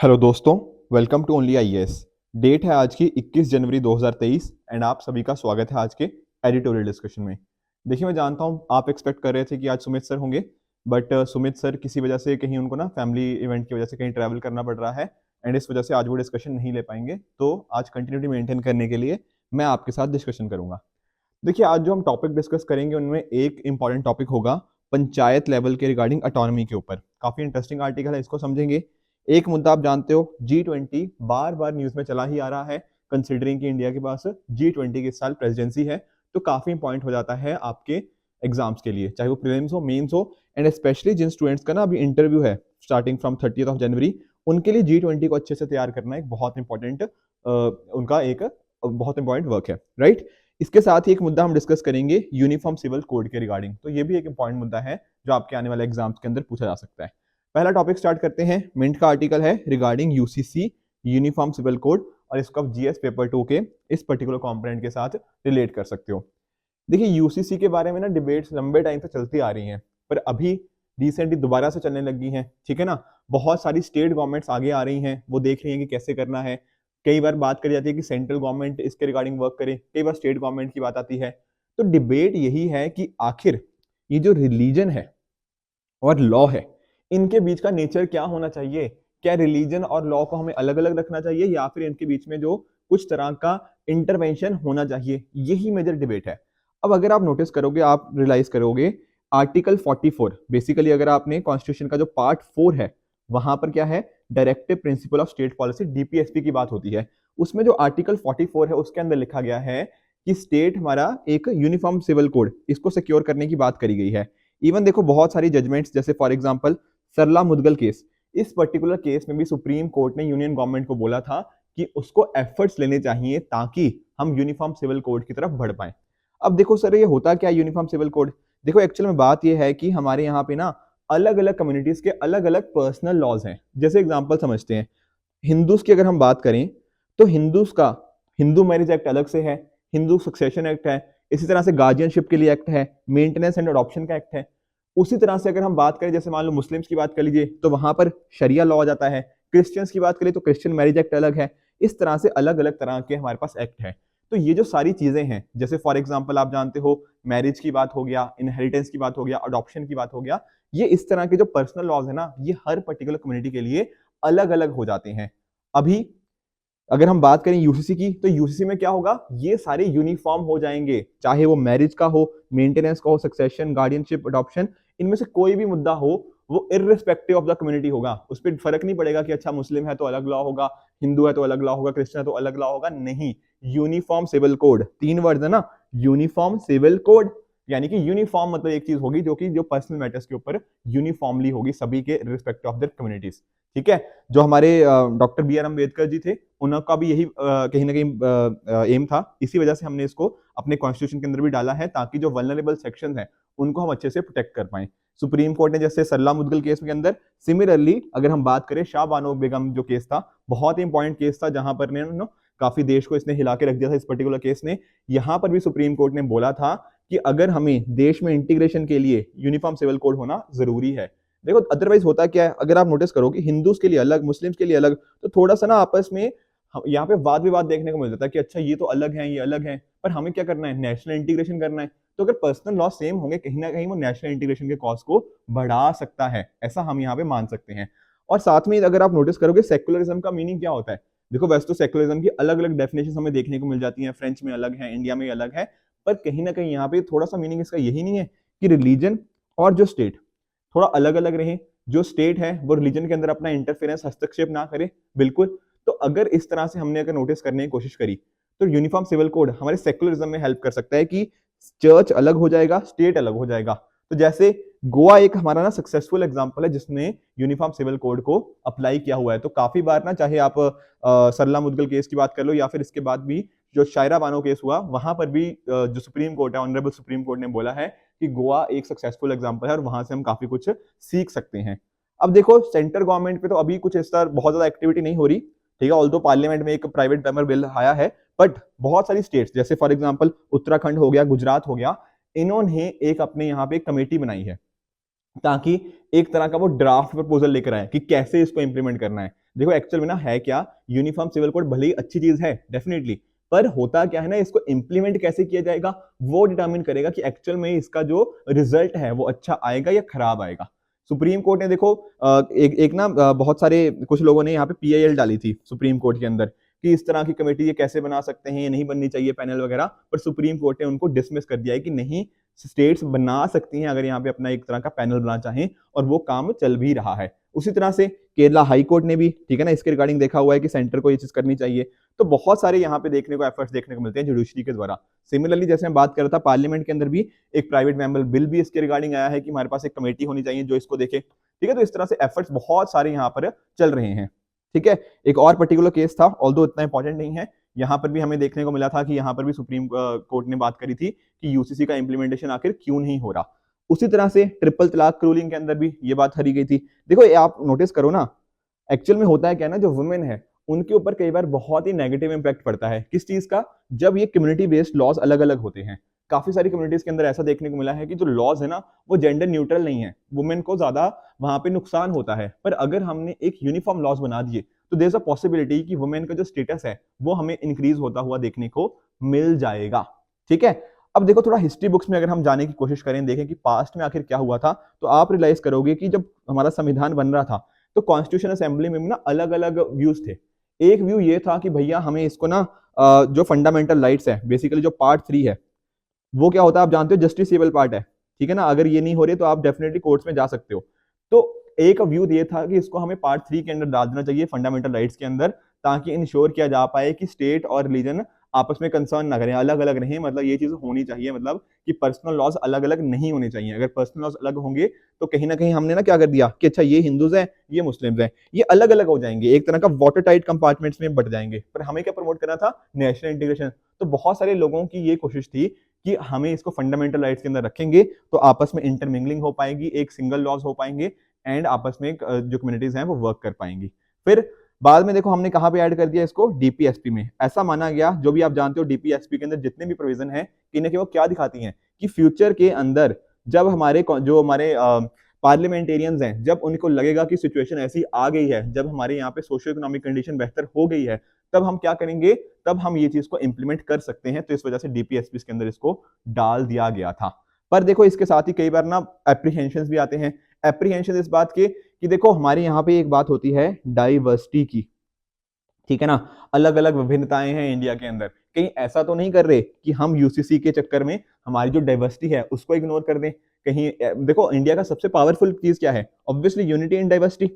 Hello दोस्तों, welcome to only IAS. Date है आज की 21 जनवरी 2023 एंड आप सभी का स्वागत है आज के एडिटोरियल डिस्कशन में। देखिए, मैं जानता हूं आप एक्सपेक्ट कर रहे थे कि आज सुमित सर होंगे, बट सुमित सर किसी वजह से कहीं उनको ना फैमिली इवेंट की वजह से कहीं ट्रैवल करना पड़ रहा है एंड इस वजह से आज वो डिस्कशन नहीं ले पाएंगे। तो आज कंटिन्यूटी मेंटेन करने के लिए मैं आपके साथ डिस्कशन करूंगा। देखिए, आज जो हम टॉपिक डिस्कस करेंगे उनमें एक इंपॉर्टेंट टॉपिक होगा पंचायत लेवल के रिगार्डिंग अटोनॉमी के ऊपर। काफी इंटरेस्टिंग आर्टिकल है, इसको समझेंगे। एक मुद्दा आप जानते हो, G20 बार बार न्यूज में चला ही आ रहा है, कंसिडरिंग कि इंडिया के पास G20 के इस साल प्रेसिडेंसी है। तो काफी इंपॉर्टेंट हो जाता है आपके एग्जाम्स के लिए, चाहे वो प्रीलिम्स हो, मेंस हो, एंड स्पेशली जिन स्टूडेंट्स का ना अभी इंटरव्यू है स्टार्टिंग फ्रॉम 30 जनवरी, उनके लिए G20 को अच्छे से तैयार करना एक बहुत इंपॉर्टेंट उनका एक बहुत इंपॉर्टेंट वर्क है, राइट। इसके साथ ही एक मुद्दा हम डिस्कस करेंगे यूनिफॉर्म सिविल कोड के रिगार्डिंग। तो ये भी एक इंपॉर्टेंट मुद्दा है जो आपके आने वाले एग्जाम्स के अंदर पूछा जा सकता है। पहला टॉपिक स्टार्ट करते हैं। मिंट का आर्टिकल है regarding UCC uniform civil code, और इसको आप जीएस पेपर 2 के इस पर्टिकुलर कंपोनेंट के साथ रिलेट कर सकते हो। देखिए, यूसीसी के बारे में ना डिबेट्स लंबे टाइम से चलती आ रही हैं, पर अभी रिसेंटली दोबारा से चलने लगी हैं, ठीक है ना। बहुत सारी स्टेट गवर्नमेंट्स आगे आ रही हैं, वो देख रही हैं कि कैसे करना है। कई बार बात करी जाती है कि सेंट्रल गवर्नमेंट इसके रिगार्डिंग वर्क करे, कई बार स्टेट गवर्नमेंट की बात आती है। तो डिबेट यही है कि आखिर ये जो रिलीजन है और लॉ है, इनके बीच का नेचर क्या होना चाहिए। क्या रिलीजन और लॉ को हमें अलग अलग रखना चाहिए, या फिर इनके बीच में जो कुछ तरह का इंटरवेंशन होना चाहिए, यही मेजर डिबेट है। अब अगर आप नोटिस करोगे, आप रियलाइज करोगे, आर्टिकल 44 बेसिकली अगर आपने कॉन्स्टिट्यूशन का जो पार्ट 4 है, वहां पर क्या है, directive principle of state policy DPSP की बात होती है। उसमें जो आर्टिकल 44 है उसके अंदर लिखा गया है कि स्टेट हमारा एक यूनिफॉर्म सिविल कोड इसको सिक्योर करने की बात करी गई है। इवन देखो, बहुत सारी जजमेंट्स, जैसे for example Sarla Mudgal case, इस पर्टिकुलर केस में भी सुप्रीम कोर्ट ने यूनियन गवर्नमेंट को बोला था कि उसको एफर्ट्स लेने चाहिए ताकि हम यूनिफॉर्म सिविल कोड की तरफ बढ़ पाए। अब देखो सर, ये होता क्या यूनिफॉर्म सिविल कोड? देखो, एक्चुअल में बात ये है कि हमारे यहाँ पे ना अलग अलग कम्युनिटीज के अलग अलग पर्सनल लॉज हैं। जैसे एग्जाम्पल समझते हैं, हिंदूज की अगर हम बात करें तो हिंदूज का हिंदू मैरिज एक्ट अलग से है, हिंदू सक्सेशन एक्ट है, इसी तरह से गार्जियनशिप के लिए एक्ट है, मेंटेनेंस एंड अडॉप्शन का एक्ट है। उसी तरह से अगर हम बात करें, जैसे मान लो मुस्लिम्स की बात कर लीजिए तो वहां पर शरिया लॉ आ जाता है। क्रिश्चियंस की बात करें तो क्रिश्चियन मैरिज एक्ट अलग है। इस तरह से अलग अलग तरह के हमारे पास एक्ट है। तो ये जो सारी चीजें हैं, जैसे फॉर एग्जाम्पल आप जानते हो, मैरिज की बात हो गया, इनहेरिटेंस की बात हो गया, अडॉप्शन की बात हो गया, ये इस तरह के जो पर्सनल लॉज है ना, ये हर पर्टिकुलर कम्युनिटी के लिए अलग अलग हो जाते हैं। अभी अगर हम बात करें यूसीसी की, तो यूसीसी में क्या होगा, ये सारे यूनिफॉर्म हो जाएंगे, चाहे वो मैरिज का हो, मेंटेनेंस का हो, सक्सेशन, गार्डियनशिप, अडॉप्शन, इनमें से कोई भी मुद्दा हो, वो इररिस्पेक्टिव ऑफ द कम्युनिटी होगा। उस पर फर्क नहीं पड़ेगा कि अच्छा मुस्लिम है तो अलग लॉ होगा, हिंदू है तो अलग लॉ होगा, क्रिश्चियन है तो अलग लॉ होगा, नहीं। यूनिफॉर्म सिविल कोड, 3 वर्ड है ना, यूनिफॉर्म सिविल कोड, यानी कि यूनिफॉर्म मतलब एक चीज होगी जो कि जो पर्सनल मैटर्स के ऊपर यूनिफॉर्मली होगी सभी के रिस्पेक्ट ऑफ देयर कम्युनिटीज, ठीक है। जो हमारे doctor B are Ambedkar ji थे, उनका भी यही कहीं ना कहीं एम था। इसी वजह से हमने इसको अपने कॉन्स्टिट्यूशन के अंदर भी डाला है, ताकि जो वल्नरेबल सेक्शन है उनको हम अच्छे से प्रोटेक्ट कर पाए। सुप्रीम कोर्ट ने जैसे सरला मुदगल केस के अंदर, सिमिलरली अगर हम बात करें शाह बानो बेगम जो केस था, बहुत ही इंपॉर्टेंट केस था, जहां पर ने काफी देश को इसने हिला के रख दिया था इस पर्टिकुलर केस ने। यहां पर भी सुप्रीम कोर्ट ने बोला था कि अगर हमें देश में इंटीग्रेशन के लिए यूनिफॉर्म सिविल कोड होना जरूरी है। देखो, अदरवाइज होता क्या है, अगर आप नोटिस करो कि हिंदूज के लिए अलग, मुस्लिम्स के लिए अलग, तो थोड़ा सा ना आपस में यहाँ पे वाद विवाद देखने को मिल जाता है कि अच्छा ये तो अलग है, ये अलग है, पर हमें क्या करना है, नेशनल इंटीग्रेशन करना है। तो अगर पर्सनल लॉ सेम होंगे, कहीं ना कहीं वो नेशनल इंटीग्रेशन के कॉस्ट को बढ़ा सकता है, ऐसा हम यहाँ पे मान सकते हैं। और साथ में अगर आप नोटिस करोगे, सेक्युलरिज्म का मीनिंग क्या होता है? देखो, वैसे तो सेक्युलरिज्म की अलग अलग डेफिनेशन हमें देखने को मिल जाती है, फ्रेंच में अलग है, इंडिया में अलग है, पर कहीं ना कहीं यहाँ पे थोड़ा सा मीनिंग इसका यही नहीं है कि रिलीजन और जो स्टेट थोड़ा अलग अलग रहे, जो स्टेट है वो रिलीजन के अंदर अपना इंटरफेरेंस, हस्तक्षेप ना करे, बिल्कुल। तो अगर इस तरह से हमने अगर नोटिस करने की कोशिश करी, तो यूनिफॉर्म सिविल कोड हमारे सेक्युलरिज्म में हेल्प कर सकता है कि चर्च अलग हो जाएगा, स्टेट अलग हो जाएगा। तो जैसे गोवा एक हमारा ना सक्सेसफुल एग्जांपल है जिसने यूनिफॉर्म सिविल कोड को अप्लाई किया हुआ है। तो काफी बार ना, चाहे आप सरला मुदगल केस की बात कर लो, या फिर इसके बाद भी जो शायरा बानो केस हुआ, वहां पर भी जो सुप्रीम कोर्ट है, ऑनरेबल सुप्रीम कोर्ट ने बोला है कि गोवा एक सक्सेसफुल एग्जांपल है और वहां से हम काफी कुछ सीख सकते हैं। अब देखो, सेंट्रल गवर्नमेंट पे तो अभी कुछ इस तरह बहुत ज्यादा एक्टिविटी नहीं हो रही, ठीक है, ऑल्दो पार्लियामेंट में एक प्राइवेट मेंबर बिल आया है, बट बहुत सारी स्टेट्स, जैसे फॉर एग्जांपल उत्तराखंड हो गया, गुजरात हो गया, इन्होंने एक अपने यहाँ पे एक कमेटी बनाई है ताकि एक तरह का वो ड्राफ्ट प्रपोजल लेकर आए कि कैसे इसको इंप्लीमेंट करना है। देखो एक्चुअल में ना है क्या, यूनिफॉर्म सिविल कोड भले ही अच्छी चीज है डेफिनेटली, पर होता क्या है ना, इसको इंप्लीमेंट कैसे किया जाएगा वो डिटरमिन करेगा कि एक्चुअल में इसका जो रिजल्ट है वो अच्छा आएगा या खराब आएगा। सुप्रीम कोर्ट ने देखो एक ना बहुत सारे कुछ लोगों ने यहाँ पे पीआईएल डाली थी सुप्रीम कोर्ट के अंदर कि इस तरह की कमेटी ये कैसे बना सकते हैं, ये नहीं बननी चाहिए पैनल वगैरह, पर सुप्रीम कोर्ट ने उनको डिसमिस कर दिया है कि नहीं, स्टेट्स बना सकती हैं अगर यहाँ पे अपना एक तरह का पैनल बनाना चाहें, और वो काम चल भी रहा है। उसी तरह से केरला हाई कोर्ट ने भी, ठीक है ना, इसके रिगार्डिंग देखा हुआ है कि सेंटर को ये चीज करनी चाहिए। तो बहुत सारे यहाँ पे देखने को एफर्ट्स देखने को मिलते हैं जुडिशरी के द्वारा। सिमिलरली जैसे मैं बात कर रहा था, पार्लियामेंट के अंदर भी एक प्राइवेट मेंबर बिल भी इसके रिगार्डिंग आया है कि हमारे पास एक कमेटी होनी चाहिए जो इसको देखे, ठीक है। तो इस तरह से एफर्ट्स बहुत सारे यहाँ पर चल रहे हैं, ठीक है। एक और पर्टिकुलर केस था, ऑल्दो इतना इंपॉर्टेंट नहीं है, यहाँ पर भी हमें देखने को मिला था कि यहाँ पर भी सुप्रीम कोर्ट ने बात करी थी कि यूसीसी का इंप्लीमेंटेशन आखिर क्यों नहीं हो रहा। उसी तरह से ट्रिपल तलाक रूलिंग के अंदर भी ये बात हरी गई थी। देखो ये आप नोटिस करो ना, एक्चुअल में होता है क्या ना, जो वुमेन है उनके ऊपर कई बार बहुत ही नेगेटिव इंपैक्ट पड़ता है। किस चीज का? जब ये कम्युनिटी बेस्ड लॉज अलग अलग होते हैं। काफी सारी कम्युनिटीज के अंदर ऐसा देखने को मिला है कि जो लॉज है ना वो जेंडर न्यूट्रल नहीं है, वुमेन को ज्यादा वहां पे नुकसान होता है। पर अगर हमने एक यूनिफॉर्म लॉज बना दिए तो देयर इज अ पॉसिबिलिटी कि वुमेन का जो स्टेटस है वो हमें इंक्रीज होता हुआ देखने को मिल जाएगा, ठीक है। अब देखो थोड़ा हिस्ट्री बुक्स में अगर हम जाने की कोशिश करें, देखें कि पास्ट में आखिर क्या हुआ था, तो आप रियलाइज करोगे कि जब हमारा संविधान बन रहा था तो कॉन्स्टिट्यूशन असेंबली में ना अलग अलग व्यूज थे। एक व्यू ये था कि भैया हमें इसको ना जो फंडामेंटल राइट्स है, बेसिकली जो पार्ट 3 है, वो क्या होता है आप जानते हो, जस्टिसेबल पार्ट है, ठीक है ना। अगर ये नहीं हो रही तो आप डेफिनेटली कोर्ट्स में जा सकते हो। तो एक व्यू ये था कि इसको हमें पार्ट 3 के अंदर डाल देना चाहिए, फंडामेंटल राइट्स के अंदर, ताकि इंश्योर किया जा पाए कि स्टेट और रिलीजन आपस में कंसर्न ना करें, अलग अलग रहें। मतलब ये चीज होनी चाहिए, मतलब कि पर्सनल लॉज अलग अलग नहीं होने चाहिए। अगर पर्सनल लॉज अलग होंगे तो कहीं ना कहीं हमने ना क्या कर दिया कि अच्छा ये हिंदूज हैं, ये मुस्लिम्स हैं, ये अलग अलग हो जाएंगे, एक तरह का वाटर टाइट कंपार्टमेंट्स में बट जाएंगे। पर हमें क्या प्रमोट करना था? National integration. तो बहुत सारे लोगों की ये कोशिश थी कि हमें इसको फंडामेंटल राइट्स के अंदर रखेंगे तो आपस में इंटरमिंगलिंग हो पाएगी, एक सिंगल लॉज हो पाएंगे, एंड आपस में जो कम्युनिटीज हैं वो वर्क कर पाएंगी। फिर बाद में देखो हमने कहां पे ऐड कर दिया इसको? डीपीएसपी में। ऐसा माना गया, जो भी आप जानते हो डीपीएसपी के अंदर जितने भी प्रोविजन है कि वो क्या दिखाती हैं कि फ्यूचर के अंदर जब हमारे जो हमारे पार्लियामेंटेरियंस हैं, जब उनको लगेगा कि सिचुएशन ऐसी आ गई है, जब हमारे यहाँ पे सोशो इकोनॉमिक कंडीशन बेहतर हो गई है, तब हम क्या करेंगे? तब हम ये चीज को इंप्लीमेंट कर सकते हैं। तो इस वजह से डीपीएसपी के अंदर इसको डाल दिया गया था। पर देखो इसके साथ ही कई बार ना एप्रीहेंशन भी आते हैं। एप्रीहेंशन इस बात के कि देखो हमारे यहाँ पे एक बात होती है डाइवर्सिटी की, ठीक है ना, अलग अलग विभिन्नताएं हैं इंडिया के अंदर। कहीं ऐसा तो नहीं कर रहे कि हम यूसीसी के चक्कर में हमारी जो डाइवर्सिटी है उसको इग्नोर कर दें? कहीं देखो इंडिया का सबसे पावरफुल चीज क्या है? ऑब्वियसली यूनिटी इन डाइवर्सिटी,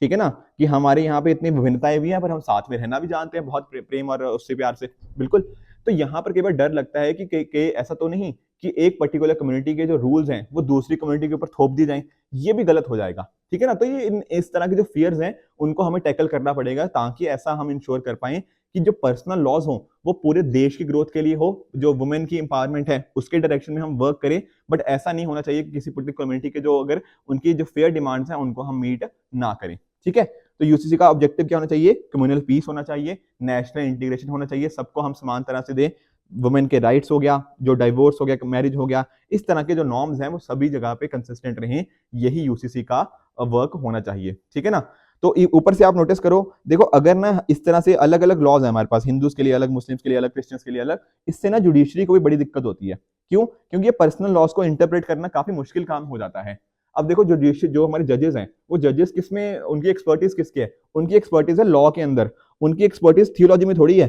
ठीक है ना, कि हमारे यहाँ पे इतनी विभिन्नताएं भी हैं पर हम साथ में रहना भी जानते हैं बहुत प्रेम और उससे प्यार से, बिल्कुल। तो यहाँ पर कई बार डर लगता है कि ऐसा तो नहीं कि एक पर्टिकुलर कम्युनिटी के जो रूल्स हैं वो दूसरी कम्युनिटी के ऊपर थोप दी जाएं, ये भी गलत हो जाएगा, ठीक है ना। तो ये इस तरह के जो फियर्स हैं उनको हमें टैकल करना पड़ेगा, ताकि ऐसा हम इंश्योर कर पाए कि जो पर्सनल लॉज हो वो पूरे देश की ग्रोथ के लिए हो, जो वुमेन की इंपावरमेंट है उसके डायरेक्शन में हम वर्क करें। बट ऐसा नहीं होना चाहिए कि किसी पर्टिकुलर कम्युनिटी के जो अगर उनकी जो फेयर डिमांड्स हैं उनको हम मीट ना करें, ठीक है। तो यूसीसी का ऑब्जेक्टिव क्या होना चाहिए? कम्युनल पीस होना चाहिए, नेशनल इंटीग्रेशन होना चाहिए, सबको हम समान तरह से दें, वुमेन के राइट्स हो गया, जो डाइवोर्स हो गया, मैरिज हो गया, इस तरह के जो नॉर्म्स हैं वो सभी जगह पे कंसिस्टेंट रहें, यही यूसीसी का वर्क होना चाहिए, ठीक है ना। तो ऊपर से आप नोटिस करो, देखो अगर ना इस तरह से अलग अलग लॉज है हमारे पास, हिंदूज के लिए अलग, मुस्लिम्स के लिए अलग, क्रिश्चियंस के लिए अलग, इससे ना जुडिशरी को भी बड़ी दिक्कत होती है। क्यों? क्योंकि ये पर्सनल लॉज को इंटरप्रेट करना काफी मुश्किल काम हो जाता है। अब देखो जुडिशरी जो हमारे जजेस हैं वो जजेस किसमें, उनकी एक्सपर्टीज किसकी है? उनकी एक्सपर्टीज है लॉ के अंदर, उनकी एक्सपर्टीज थियोलॉजी में थोड़ी है,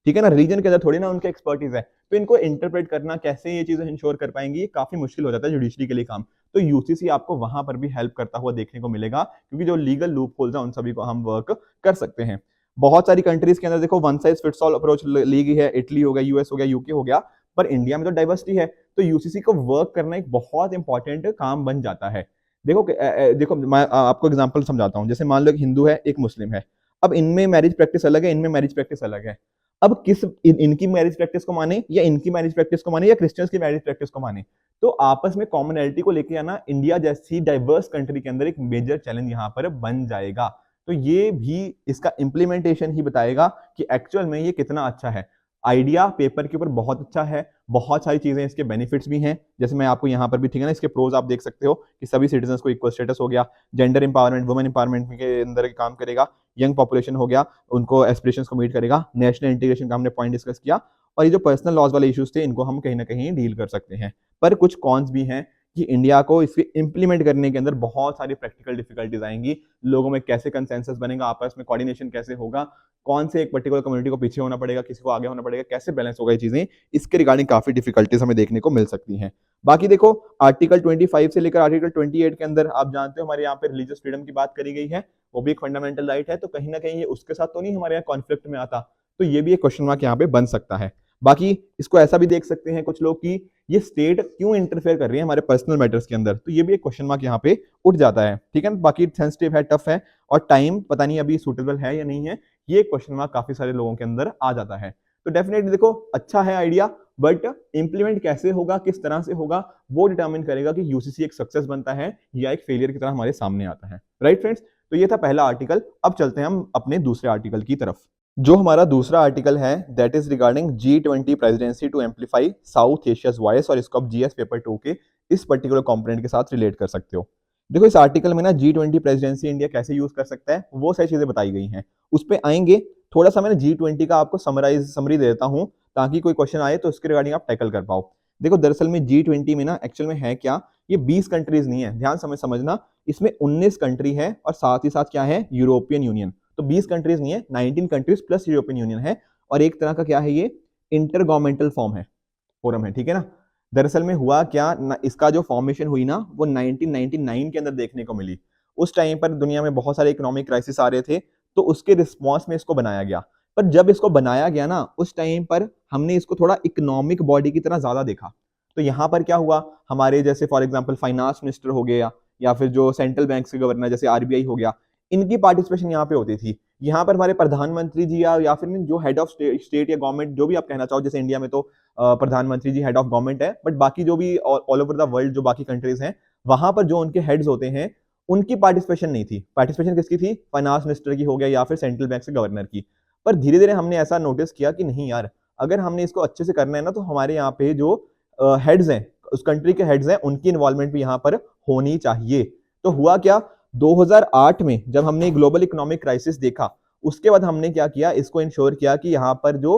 ठीक है ना, रीजन के अंदर थोड़ी ना उनकी एक्सपर्टीज है। तो इनको इंटरप्रेट करना कैसे, ये चीजें इंश्योर कर पाएंगी, ये काफी मुश्किल हो जाता है जुडिशरी के लिए काम। तो यूसीसी आपको वहां पर भी हेल्प करता हुआ देखने को मिलेगा, क्योंकि जो लीगल लूप होल्स हैं उन सभी को हम वर्क कर सकते हैं। बहुत सारी कंट्रीज के अंदर देखो one size fits all approach ली गई है, इटली हो गया, यूएस हो गया, यूके हो गया, पर इंडिया में तो डाइवर्सिटी है। तो यूसीसी को वर्क करना एक बहुत इंपॉर्टेंट काम बन जाता है। देखो मैं आपको एग्जांपल समझाता हूँ। जैसे मान लो एक हिंदू है, एक मुस्लिम है, अब इनमें मैरिज प्रैक्टिस अलग है, इनमें मैरिज प्रैक्टिस अलग है। अब इनकी मैरिज प्रैक्टिस को माने या इनकी मैरिज प्रैक्टिस को माने या क्रिश्चियंस की मैरिज प्रैक्टिस को माने, तो आपस में कॉमनैलिटी को लेके आना इंडिया जैसी डाइवर्स कंट्री के अंदर एक मेजर चैलेंज यहाँ पर बन जाएगा। तो ये भी इसका इंप्लीमेंटेशन ही बताएगा कि एक्चुअल में ये कितना अच्छा है। आइडिया पेपर के ऊपर बहुत अच्छा है, बहुत सारी चीजें इसके बेनिफिट्स भी हैं, जैसे मैं आपको यहाँ पर भी, ठीक है ना, इसके प्रोज आप देख सकते हो कि सभी सिटीजन को इक्वल स्टेटस हो गया, जेंडर इंपावरमेंट, वुमेन इंपावरमेंट के अंदर काम करेगा, यंग पॉपुलेशन हो गया, उनको एस्पिरेशंस को मीट करेगा, नेशनल इंटीग्रेशन का हमने पॉइंट डिस्कस किया, और ये जो पर्सनल लॉज वाले इश्यूज थे इनको हम कहीं ना कहीं डील कर सकते हैं। पर कुछ कॉन्स भी हैं कि इंडिया को इसके इंप्लीमेंट करने के अंदर बहुत सारी प्रैक्टिकल डिफिकल्टीज आएंगी, लोगों में कैसे कंसेंसस बनेगा, आपस में कोऑर्डिनेशन कैसे होगा, कौन से एक पर्टिकुलर कम्युनिटी को पीछे होना पड़ेगा, किसी को आगे होना पड़ेगा, कैसे बैलेंस होगा ये चीजें, इसके रिगार्डिंग काफी डिफिकल्टीज हमें देखने को मिल सकती हैं। बाकी देखो आर्टिकल 25 से लेकर आर्टिकल 28 के अंदर आप जानते हो हमारे यहाँ पे रिलीजियस फ्रीडम की बात करी गई है, वो भी एक फंडामेंटल राइट है, तो कहीं ना कहीं ये उसके साथ तो नहीं हमारे यहाँ कॉन्फ्लिक्ट में आता, तो ये भी एक क्वेश्चन मार्क यहाँ पे बन सकता है। बाकी इसको ऐसा भी देख सकते हैं कुछ लोग कि ये स्टेट क्यों इंटरफेयर कर रही है हमारे पर्सनल मैटर्स के अंदर, तो ये भी एक क्वेश्चन मार्क यहाँ पे उठ जाता है, ठीक है। बाकी सेंसिटिव है, टफ है, और टाइम पता नहीं अभी सूटेबल है या नहीं है, ये क्वेश्चन मार्क काफी सारे लोगों के अंदर आ जाता है। तो डेफिनेटली देखो अच्छा है आइडिया, बट इंप्लीमेंट कैसे होगा, किस तरह से होगा, वो डिटरमिन करेगा कि यूसीसी एक सक्सेस बनता है या एक फेलियर की तरह हमारे सामने आता है। राइट फ्रेंड्स, तो ये था पहला आर्टिकल। अब चलते हैं हम अपने दूसरे आर्टिकल की तरफ। जो हमारा दूसरा आर्टिकल है that is regarding G20 presidency to amplify South Asia's voice, और इसको आप जीएस पेपर 2 के इस पर्टिकुलर कंपोनेंट के साथ रिलेट कर सकते हो। देखो इस आर्टिकल में ना G20 प्रेसिडेंसी इंडिया कैसे यूज कर सकता है वो सारी चीजें बताई गई हैं, उस पर आएंगे। थोड़ा सा मैंने G20 का आपको समरी दे देता हूँ ताकि कोई क्वेश्चन आए तो उसके रिगार्डिंग आप टैकल कर पाओ। देखो दरअसल में G20 में ना एक्चुअल में है क्या, ये 20 कंट्रीज नहीं है, ध्यान समझना, इसमें 19 कंट्री है और साथ ही साथ क्या है, यूरोपियन यूनियन। तो 20 कंट्रीज नहीं है, 19 कंट्रीज प्लस यूरोपियन यूनियन है, और एक तरह का क्या है, ये इंटर गवर्नमेंटल फोरम है, ठीक है ना। दरअसल में हुआ क्या ना, इसका जो फॉर्मेशन हुई ना वो 1999 के अंदर देखने को मिली। उस टाइम पर दुनिया में बहुत सारे इकोनॉमिक क्राइसिस आ रहे थे, तो उसके रिस्पॉन्स में इसको बनाया गया। पर जब इसको बनाया गया ना उस टाइम पर हमने इसको थोड़ा इकोनॉमिक बॉडी की तरह ज्यादा देखा। तो यहाँ पर क्या हुआ, हमारे जैसे फॉर एग्जाम्पल फाइनेंस मिनिस्टर हो गया या फिर जो सेंट्रल बैंक के गवर्नर जैसे आरबीआई हो गया, इनकी पार्टिसिपेशन यहाँ पे होती थी। यहाँ पर हमारे प्रधानमंत्री जी या फिर जो हेड ऑफ स्टेट या गवर्नमेंट जो भी आप कहना चाहो, जैसे इंडिया में तो प्रधानमंत्री जी हेड ऑफ गवर्नमेंट है, बट बाकी जो भी ऑल ओवर द वर्ल्ड जो बाकी कंट्रीज हैं वहां पर जो उनके हेड्स होते हैं उनकी पार्टिसिपेशन नहीं थी। पार्टिसिपेशन किसकी थी, फाइनेंस मिनिस्टर की हो गया या फिर सेंट्रल बैंक के गवर्नर की। पर धीरे धीरे हमने ऐसा नोटिस किया कि नहीं यार, अगर हमने इसको अच्छे से करना है ना तो हमारे यहाँ पे जो हेड्स हैं, उस कंट्री के हेड्स हैं, उनकी इन्वॉल्वमेंट भी यहाँ पर होनी चाहिए। तो हुआ क्या, 2008 में जब हमने ग्लोबल इकोनॉमिक क्राइसिस देखा, उसके बाद हमने क्या किया, इसको इंश्योर किया कि यहाँ पर जो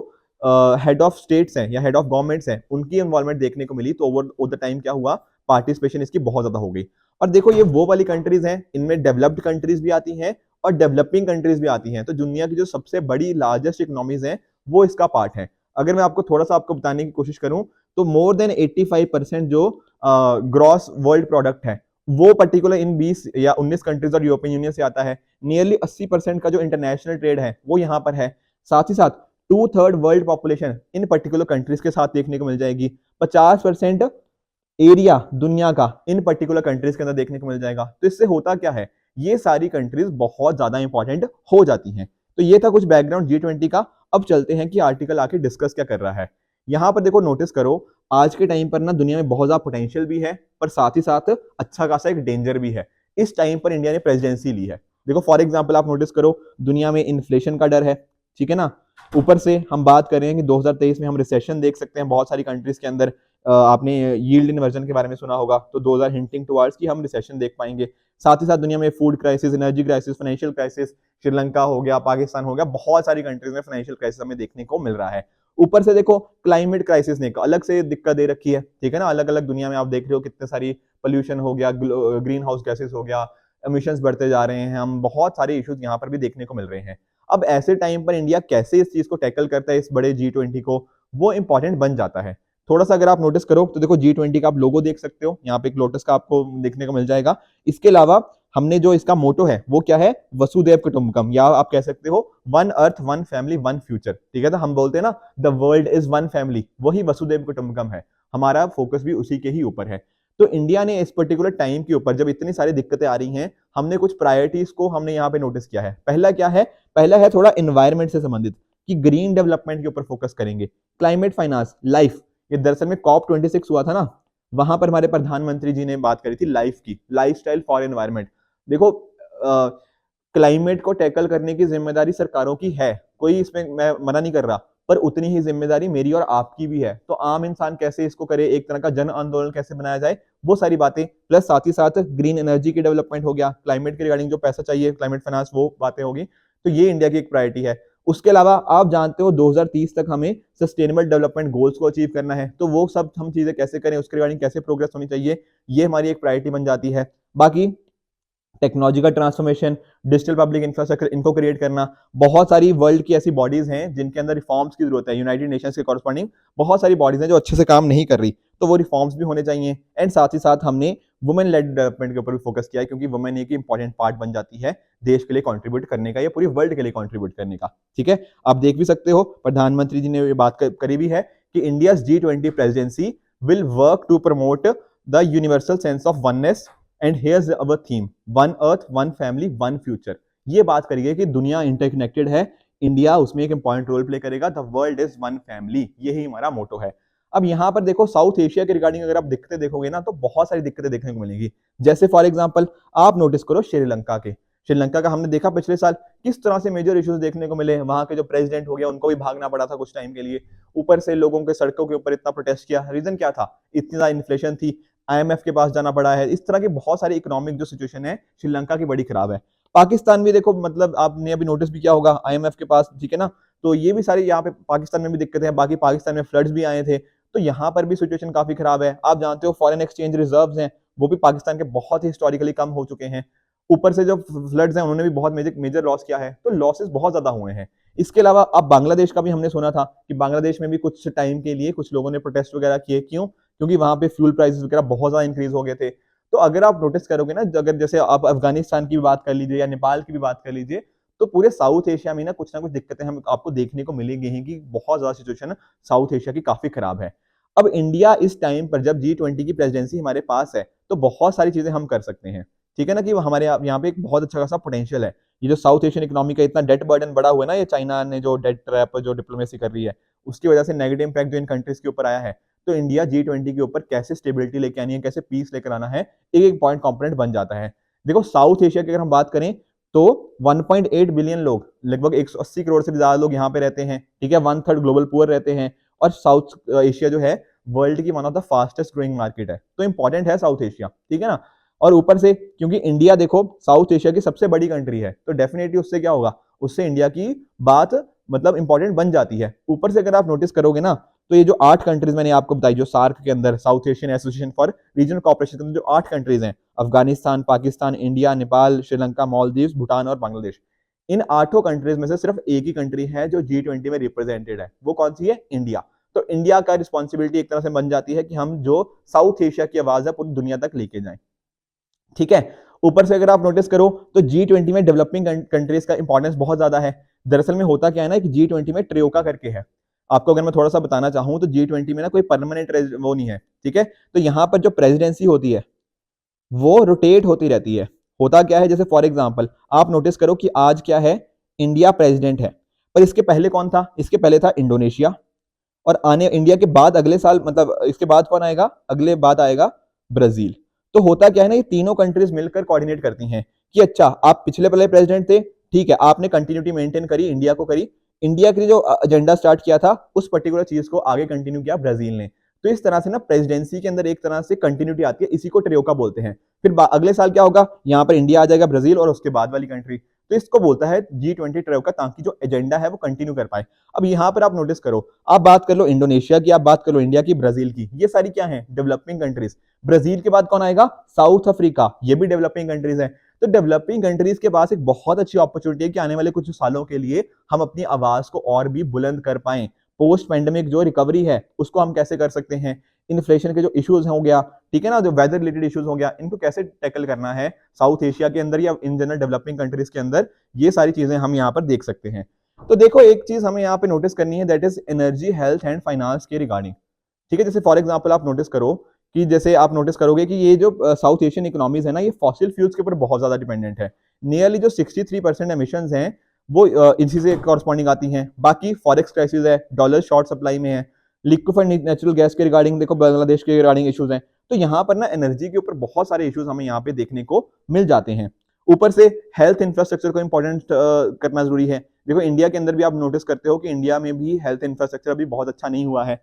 हेड ऑफ स्टेट्स हैं या हेड ऑफ गवर्नमेंट्स हैं उनकी इन्वॉल्वमेंट देखने को मिली। तो ओवर द टाइम क्या हुआ, पार्टिसिपेशन इसकी बहुत ज्यादा हो गई। और देखो ये वो वाली कंट्रीज हैं, इनमें डेवलप्ड कंट्रीज भी आती हैं और डेवलपिंग कंट्रीज भी आती हैं। तो दुनिया की जो सबसे बड़ी लार्जेस्ट इकोनॉमीज हैं वो इसका पार्ट है। अगर मैं आपको थोड़ा सा आपको बताने की कोशिश करूं तो मोर देन 85% जो ग्रॉस वर्ल्ड प्रोडक्ट है वो पर्टिकुलर इन 20 या 19 कंट्रीज और यूरोपियन यूनियन से आता है। नियरली 80% का जो इंटरनेशनल ट्रेड है वो यहाँ पर है। साथ ही साथ 2/3 world population in particular countries के साथ देखने को मिल जाएगी। 50% एरिया दुनिया का इन पर्टिकुलर कंट्रीज के अंदर देखने को मिल जाएगा। तो इससे होता क्या है, ये सारी कंट्रीज बहुत ज्यादा इंपॉर्टेंट हो जाती हैं। तो ये था कुछ बैकग्राउंड G20 का। अब चलते हैं कि आर्टिकल आके डिस्कस क्या कर रहा है। यहाँ पर देखो नोटिस करो, आज के टाइम पर ना दुनिया में बहुत ज्यादा पोटेंशियल भी है पर साथ ही साथ अच्छा खासा एक डेंजर भी है। इस टाइम पर इंडिया ने प्रेसिडेंसी ली है। देखो फॉर एग्जांपल आप नोटिस करो, दुनिया में इन्फ्लेशन का डर है, ठीक है ना। ऊपर से हम बात करें कि 2023 में हम रिसेशन देख सकते हैं बहुत सारी कंट्रीज के अंदर। आपने यील्ड इन्वर्जन के बारे में सुना होगा, तो 2000 हिंटिंग टुवर्ड्स कि हम रिसेशन देख पाएंगे। साथ ही साथ दुनिया में food crisis, energy crisis, financial crisis, Sri Lanka हो गया, पाकिस्तान हो गया, बहुत सारी कंट्रीज में फाइनेंशियल क्राइसिस हमें देखने को मिल रहा है। ऊपर से देखो क्लाइमेट क्राइसिस ने अलग से दिक्कत दे रखी है, ठीक है ना। अलग अलग दुनिया में आप देख रहे हो कितने सारी पोल्यूशन हो गया, ग्रीन हाउस गैसेस हो गया, एमिशंस बढ़ते जा रहे हैं, हम बहुत सारे इश्यूज यहाँ पर भी देखने को मिल रहे हैं। अब ऐसे टाइम पर इंडिया कैसे इस चीज को टैकल करता है, इस बड़े G20 को, वो इंपॉर्टेंट बन जाता है। थोड़ा सा अगर आप नोटिस करो तो देखो G20 का आप लोगो देख सकते हो, यहाँ पे एक लोटस का आपको देखने को मिल जाएगा। इसके अलावा हमने जो इसका मोटो है वो क्या है, वसुदेव कुटुंबकम, या आप कह सकते हो one earth one family one future, ठीक है। तो हम बोलते हैं ना the world is one family, वही वसुदेव कुटुंबकम है, हमारा फोकस भी उसी के ही ऊपर है। तो इंडिया ने इस पर्टिकुलर टाइम के ऊपर जब इतनी सारी दिक्कतें आ रही हैं, हमने कुछ प्रायोरिटीज को हमने यहाँ पे नोटिस किया है। पहला क्या है, पहला है थोड़ा एनवायरमेंट से संबंधित कि ग्रीन डेवलपमेंट के ऊपर फोकस करेंगे। क्लाइमेट फाइनेंस, लाइफ, ये दरअसल में COP26 हुआ था ना, वहां पर हमारे प्रधानमंत्री जी ने बात करी थी लाइफ की, लाइफस्टाइल फॉर एनवायरमेंट। देखो क्लाइमेट को टैकल करने की जिम्मेदारी सरकारों की है, कोई इसमें मैं मना नहीं कर रहा, पर उतनी ही जिम्मेदारी मेरी और आपकी भी है। तो आम इंसान कैसे इसको करे, एक तरह का जन आंदोलन कैसे बनाया जाए, वो सारी बातें, प्लस साथ ही साथ ग्रीन एनर्जी की डेवलपमेंट हो गया, क्लाइमेट के रिगार्डिंग जो पैसा चाहिए क्लाइमेट फाइनेंस, वो बातें होगी। तो ये इंडिया की एक प्रायोरिटी है। उसके अलावा आप जानते हो 2030 तक हमें सस्टेनेबल डेवलपमेंट गोल्स को अचीव करना है, तो वो सब हम चीजें कैसे करें, उसके रिगार्डिंग कैसे प्रोग्रेस होनी चाहिए, ये हमारी एक प्रायोरिटी बन जाती है। बाकी technological transformation, digital public infrastructure, इनको क्रिएट करना, बहुत सारी वर्ल्ड की ऐसी बॉडीज हैं जिनके अंदर रिफॉर्म्स की जरूरत है। यूनाइटेड नेशंस के कॉरस्पॉन्डिंग बहुत सारी बॉडीज हैं जो अच्छे से काम नहीं कर रही, तो वो रिफॉर्म्स भी होने चाहिए। एंड साथ ही साथ हमने वुमेन लेड डेवलपमेंट के ऊपर भी फोकस किया है, क्योंकि वुमेन एक इंपॉर्टेंट पार्ट बन जाती है देश के लिए कंट्रीब्यूट करने का या पूरी वर्ल्ड के लिए कंट्रीब्यूट करने का। ठीक है, आप देख भी सकते हो प्रधानमंत्री जी ने ये बात करी भी है कि India G20 presidency will work to promote the universal sense of oneness and here's our theme, one earth one family one future. ये बात करिए कि दुनिया इंटरकनेक्टेड है, इंडिया उसमें एक इंपॉर्टेंट रोल प्ले करेगा, the world is one family, यही हमारा मोटो है। अब यहाँ पर देखो साउथ एशिया के रिगार्डिंग अगर आप दिक्कतें देखोगे ना, तो बहुत सारी दिक्कतें देखने को मिलेंगी। जैसे फॉर एग्जांपल आप नोटिस करो श्रीलंका के, श्रीलंका का हमने देखा पिछले साल किस तरह से मेजर इश्यूज देखने को मिले। वहां के जो प्रेसिडेंट हो गया उनको भी भागना पड़ा था कुछ टाइम के लिए, ऊपर से लोगों के सड़कों के ऊपर इतना प्रोटेस्ट किया, रीजन क्या था, इतनी ज्यादा इन्फ्लेशन थी, IMF के पास जाना पड़ा है। इस तरह की बहुत सारी इकोनॉमिक जो सिचुएशन है श्रीलंका की बड़ी खराब है। पाकिस्तान भी देखो, मतलब आपने अभी नोटिस भी किया होगा IMF के पास, ठीक है ना, तो ये भी सारी यहाँ पे पाकिस्तान में भी दिक्कतें हैं। बाकी पाकिस्तान में फ्लड्स भी आए थे, तो यहाँ पर भी सिचुएशन काफी खराब है। आप जानते हो फॉरेन एक्सचेंज रिजर्व्स हैं वो भी पाकिस्तान के बहुत ही हिस्टोरिकली कम हो चुके हैं। ऊपर से जो फ्लड्स हैं उन्होंने भी बहुत मेजर मेजर लॉस किया है, तो लॉसेस बहुत ज्यादा हुए हैं। इसके अलावा अब बांग्लादेश का भी हमने सुना था कि बांग्लादेश में भी कुछ टाइम के लिए कुछ लोगों ने प्रोटेस्ट वगैरह किए, क्यों, क्योंकि वहां पे फ्यूल प्राइसेस वगैरह बहुत ज्यादा इंक्रीज हो गए थे। तो अगर आप नोटिस करोगे ना, अगर जैसे आप अफगानिस्तान की भी बात कर लीजिए या नेपाल की भी बात कर लीजिए, तो पूरे साउथ एशिया में ना कुछ दिक्कतें हम आपको देखने को मिलेंगी ही, कि बहुत ज्यादा सिचुएशन साउथ एशिया की काफी खराब है। अब इंडिया इस टाइम पर जब G20 की प्रेसिडेंसी हमारे पास है, तो बहुत सारी चीजें हम कर सकते हैं। ठीक है ना, कि हमारे यहाँ पे एक बहुत अच्छा खासा पोटेंशियल है। ये जो साउथ एशियन इकोनॉमी का इतना डेट बर्डन बढ़ा हुआ है ना, ये चाइना ने जो डेट ट्रैप जो डिप्लोमेसी कर रही है, उसकी वजह से नेगेटिव इंपैक्ट जो इन कंट्रीज के ऊपर आया है, तो इंडिया G20 के ऊपर कैसे स्टेबिलिटी लेके आनी है, कैसे पीस लेकर आना है, एक एक पॉइंट कंपोनेंट बन जाता है। देखो साउथ एशिया की अगर हम बात करें तो 1.8 बिलियन लोग, लगभग 180 करोड़ से भी ज्यादा लोग यहाँ पे रहते हैं। ठीक है, 1/3 ग्लोबल पुअर रहते हैं, और साउथ एशिया जो है वर्ल्ड की one of the fastest growing market है, तो इंपॉर्टेंट है साउथ एशिया। ठीक है ना, और ऊपर से क्योंकि इंडिया देखो साउथ एशिया की सबसे बड़ी कंट्री है, तो डेफिनेटली उससे क्या होगा, उससे इंडिया की बात मतलब इंपॉर्टेंट बन जाती है। ऊपर से अगर आप नोटिस करोगे ना, तो ये जो 8 कंट्रीज मैंने आपको बताई जो सार्क के अंदर, south Asian association for regional cooperation के अंदर जो 8 कंट्रीज हैं, अफगानिस्तान, पाकिस्तान, इंडिया, नेपाल, श्रीलंका, मालदीव्स, भूटान और बांग्लादेश, इन 8 कंट्रीज में से सिर्फ एक ही कंट्री है जो G20 में रिप्रेजेंटेड है, वो कौन सी है, इंडिया। तो इंडिया का रिस्पॉन्सिबिलिटी एक तरह से बन जाती है कि हम जो साउथ एशिया की आवाज है पूरी दुनिया तक लेके जाएं। ठीक है, ऊपर से अगर आप नोटिस करो तो G20 में डेवलपिंग कंट्रीज का इंपॉर्टेंस बहुत ज्यादा है। दरअसल में होता क्या है ना कि G20 में ट्रियोका करके है, आपको अगर मैं थोड़ा सा बताना चाहूं तो G20 में ना कोई परमानेंट वो नहीं है। ठीक है, तो यहां पर जो प्रेसिडेंसी होती है वो रोटेट होती रहती है। होता क्या है, जैसे फॉर एग्जांपल आप नोटिस करो कि आज क्या है, इंडिया प्रेसिडेंट है, पर इसके पहले कौन था, इसके पहले था इंडोनेशिया, और आने इंडिया के बाद अगले साल मतलब इसके बाद कौन आएगा, अगले बाद आएगा ब्राजील। तो होता क्या है ना, ये तीनों कंट्रीज मिलकर कोऑर्डिनेट करती हैं कि अच्छा आप पिछले पहले प्रेसिडेंट थे, ठीक है, आपने कंटिन्यूटी मेंटेन करी, इंडिया को करी, इंडिया के जो एजेंडा स्टार्ट किया था उस पर्टिकुलर चीज को आगे कंटिन्यू किया ब्राजील ने। तो इस तरह से ना प्रेसिडेंसी के अंदर एक तरह से कंटिन्यूटी आती है, इसी को ट्रियोका बोलते हैं। फिर अगले साल क्या होगा, यहाँ पर इंडिया आ जाएगा, ब्राजील और उसके बाद वाली कंट्री, तो इसको बोलता है G20 ट्रियोका, ताकि जो एजेंडा है वो कंटिन्यू कर पाए। अब यहाँ पर आप नोटिस करो, आप बात कर लो इंडोनेशिया की, आप बात कर लो इंडिया की, ब्राजील की, ये सारी क्या है, डेवलपिंग कंट्रीज। ब्राजील के बाद कौन आएगा, साउथ अफ्रीका, ये भी डेवलपिंग कंट्रीज है। तो डेवलपिंग कंट्रीज के पास एक बहुत अच्छी अपॉर्चुनिटी है कि आने वाले कुछ सालों के लिए हम अपनी आवाज को और भी बुलंद कर पाए। पोस्ट पैंडेमिक जो रिकवरी है उसको हम कैसे कर सकते हैं, इन्फ्लेशन के जो इश्यूज हो गया, ठीक है ना, जो वेदर रिलेटेड इश्यूज हो गया, इनको कैसे टैकल करना है साउथ एशिया के अंदर या इन जनरल डेवलपिंग कंट्रीज के अंदर, ये सारी चीजें हम यहाँ पर देख सकते हैं। तो देखो एक चीज हमें यहाँ पे नोटिस करनी है, that is energy, health and finance के रिगार्डिंग। ठीक है, जैसे फॉर एग्जांपल आप नोटिस करो कि जैसे आप नोटिस करोगे कि ये जो साउथ एशियन इकोनॉमीज है ना, ये फॉसिल फ्यूल्स के ऊपर बहुत ज्यादा डिपेंडेंट है। नियरली जो 63% एमिशंस हैं वो इसी से कॉरस्पॉन्डिंग आती हैं। बाकी फॉरेक्स क्राइसिस है, डॉलर शॉर्ट सप्लाई में है, लिक्विफाइड नेचुरल गैस के रिगार्डिंग देखो बांग्लादेश के रिगार्डिंग इश्यूज हैं। तो यहाँ पर ना एनर्जी के ऊपर बहुत सारे इश्यूज हमें यहाँ पे देखने को मिल जाते हैं। ऊपर से हेल्थ इंफ्रास्ट्रक्चर को इंपॉर्टेंट करना जरूरी है। देखो इंडिया के अंदर भी आप नोटिस करते हो कि इंडिया में भी हेल्थ इंफ्रास्ट्रक्चर अभी बहुत अच्छा नहीं हुआ है।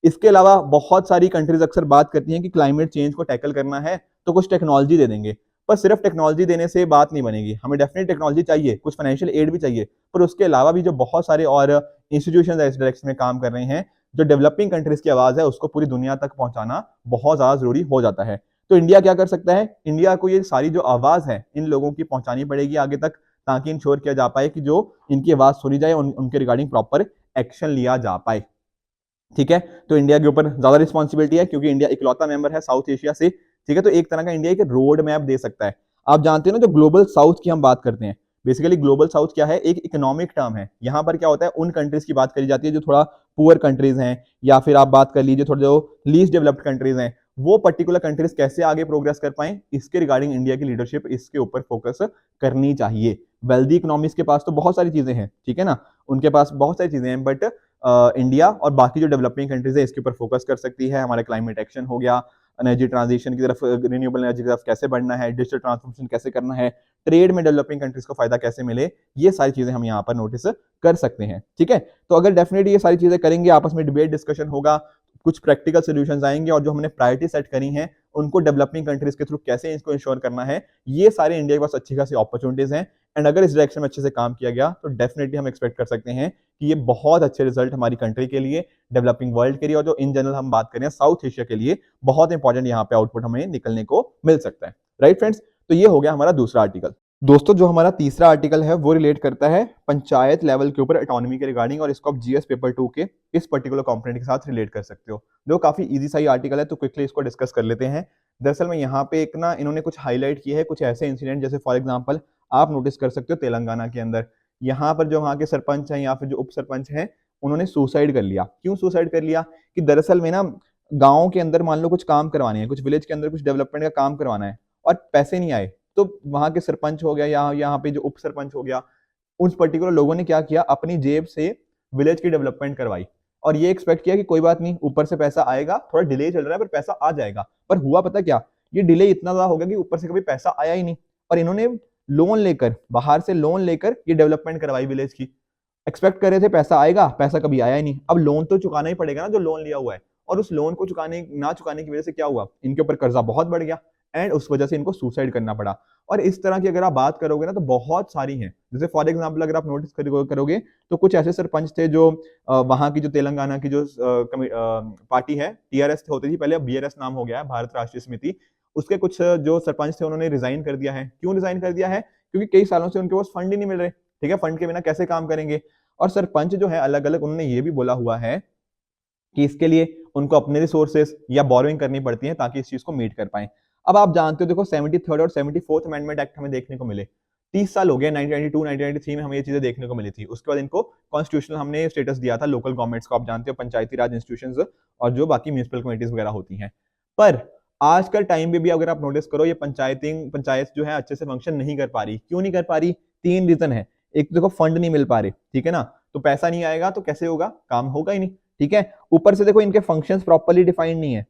इसके अलावा बहुत सारी कंट्रीज अक्सर बात करती हैं कि क्लाइमेट चेंज को टैकल करना है तो कुछ टेक्नोलॉजी दे देंगे, पर सिर्फ टेक्नोलॉजी देने से बात नहीं बनेगी, हमें डेफिनेट टेक्नोलॉजी चाहिए, कुछ फाइनेंशियल एड भी चाहिए, पर उसके अलावा भी जो बहुत सारे और इंस्टीट्यूशन इस डायरेक्शन में काम कर रहे हैं, जो डेवलपिंग कंट्रीज की आवाज़ है उसको पूरी दुनिया तक पहुंचाना बहुत ज़्यादा ज़रूरी हो जाता है। तो इंडिया क्या कर सकता है, इंडिया को ये सारी जो आवाज़ है इन लोगों की पहुंचानी पड़ेगी आगे तक, ताकि इंश्योर किया जा पाए कि जो इनकी आवाज़ सुनी जाए, उनके रिगार्डिंग प्रॉपर एक्शन लिया जा पाए। ठीक है, तो इंडिया के ऊपर ज्यादा रिस्पॉन्सिबिलिटी है क्योंकि इंडिया इकलौता मेंबर है साउथ एशिया से। ठीक है, तो एक तरह का इंडिया एक रोड मैप दे सकता है। आप जानते हो ना, जो ग्लोबल साउथ की हम बात करते हैं, बेसिकली ग्लोबल साउथ क्या है, एक इकोनॉमिक टर्म है। यहाँ पर क्या होता है, उन कंट्रीज की बात करी जाती है जो थोड़ा पुअर कंट्रीज हैं, या फिर आप बात कर लीजिए थोड़ा जो लीस्ट डेवलप्ड कंट्रीज हैं, वो पर्टिकुलर कंट्रीज कैसे आगे प्रोग्रेस कर पाए, इसके रिगार्डिंग इंडिया की लीडरशिप इसके ऊपर फोकस करनी चाहिए। वेल्दी इकोनॉमीज के पास तो बहुत सारी चीजें हैं, ठीक है ना, उनके पास बहुत सारी चीजें हैं, बट इंडिया और बाकी जो डेवलपिंग कंट्रीज है इसके ऊपर फोकस कर सकती है। हमारा क्लाइमेट एक्शन हो गया, एनर्जी ट्रांजिशन की तरफ, रिन्यूएबल एनर्जी की तरफ कैसे बढ़ना है, डिजिटल ट्रांसफॉर्मेशन कैसे करना है, ट्रेड में डेवलपिंग कंट्रीज को फायदा कैसे मिले, ये सारी चीजें हम यहाँ पर नोटिस कर सकते हैं। ठीक है, तो अगर डेफिनेटली ये सारी चीजें करेंगे, आपस में डिबेट डिस्कशन होगा, कुछ प्रैक्टिकल सोल्यूशंस आएंगे, और जो हमने प्रायोरिटी सेट करी हैं उनको डेवलपिंग कंट्रीज के थ्रू कैसे इसको इंश्योर करना है, ये सारे इंडिया के पास अच्छी खासी अपॉर्चुनिटीज हैं। एंड अगर इस डायरेक्शन में अच्छे से काम किया गया तो डेफिनेटली हम एक्सपेक्ट कर सकते हैं कि ये बहुत अच्छे रिजल्ट हमारी कंट्री के लिए, डेवलपिंग वर्ल्ड के लिए, और जो इन जनरल हम बात करें साउथ एशिया के लिए, बहुत इंपॉर्टेंट यहाँ पे आउटपुट हमें निकलने को मिल सकता है। राइट फ्रेंड्स, तो ये हो गया हमारा दूसरा आर्टिकल। दोस्तों, जो हमारा तीसरा आर्टिकल है वो रिलेट करता है पंचायत लेवल के ऊपर ऑटोनॉमी के रिगार्डिंग, और इसको आप जीएस पेपर 2 के इस पर्टिकुलर कंपोनेंट के साथ रिलेट कर सकते हो। जो काफी इजी सा ही आर्टिकल है, तो क्विकली इसको डिस्कस कर लेते हैं। दरअसल में यहाँ पे एक ना इन्होंने कुछ हाईलाइट किए हैं, कुछ ऐसे इंसिडेंट, जैसे फॉर एग्जांपल आप नोटिस कर सकते हो तेलंगाना के अंदर, यहाँ पर जो वहाँ के सरपंच हैं या फिर जो उप सरपंच हैं, उन्होंने सुसाइड कर लिया। क्यों सुसाइड कर लिया, कि दरअसल में ना गाँव के अंदर मान लो कुछ काम करवाने हैं, कुछ विलेज के अंदर कुछ डेवलपमेंट का काम करवाना है, और पैसे नहीं आए, तो वहां के सरपंच हो गया या यहाँ पे जो उप सरपंच हो गया, उन पर्टिकुलर लोगों ने क्या किया, अपनी जेब से विलेज की डेवलपमेंट करवाई, और ये एक्सपेक्ट किया कि कोई बात नहीं, ऊपर से पैसा आएगा, थोड़ा डिले चल रहा है पर पैसा आ जाएगा। पर हुआ पता क्या, ये डिले इतना ज्यादा हो गया कि ऊपर से कभी पैसा आया ही नहीं, और इन्होंने लोन लेकर, बाहर से लोन लेकर ये डेवलपमेंट करवाई विलेज की। एक्सपेक्ट कर रहे थे पैसा आएगा, पैसा कभी आया ही नहीं। अब लोन तो चुकाना ही पड़ेगा ना, जो लोन लिया हुआ है, और उस लोन को ना चुकाने की वजह से क्या हुआ, इनके ऊपर कर्जा बहुत बढ़ गया, एंड उस वजह से इनको सुसाइड करना पड़ा। और इस तरह की अगर आप बात करोगे ना तो बहुत सारी हैं। जैसे फॉर एग्जांपल अगर आप नोटिस करोगे तो कुछ ऐसे सरपंच थे जो वहां की जो तेलंगाना की जो पार्टी है, टीआरएस होती थी पहले, अब बीआरएस नाम हो गया है, भारत राष्ट्रीय समिति, उसके कुछ जो सरपंच थे उन्होंने रिजाइन कर दिया है। क्यों रिजाइन कर दिया है, क्योंकि कई सालों से उनके पास फंड ही नहीं मिल रहे। ठीक है, फंड के बिना कैसे काम करेंगे। और सरपंच जो है अलग अलग, उन्होंने ये भी बोला हुआ है कि इसके लिए उनको अपने रिसोर्सेस या बोरोइंग करनी पड़ती है ताकि इस चीज को मीट कर पाए। अब आप जानते हो, देखो 73rd और 74th अमेंडमेंट एक्ट हमें देखने को मिले, 30 साल हो गए, 1992 1993 में हमें ये चीजें देखने को मिली थी। उसके बाद इनको कॉन्स्टिट्यूशनल हमने स्टेटस दिया था लोकल गवर्नमेंट्स को, आप जानते हो पंचायती राज इंस्टीट्यूशंस और जो बाकी म्यूनिसिपल कमेटीज वगैरह होती हैं। पर आजकल टाइम पे भी अगर आप नोटिस करो, ये पंचायत जो है अच्छे से फंक्शन नहीं कर पा रही। क्यों नहीं कर पा रही, 3 रीजन है। एक तो देखो फंड नहीं मिल पा रहे, ठीक है ना, तो पैसा नहीं आएगा तो कैसे होगा, काम होगा ही नहीं। ठीक है, ऊपर से देखो इनके फंक्शंस प्रॉपर्ली डिफाइंड नहीं है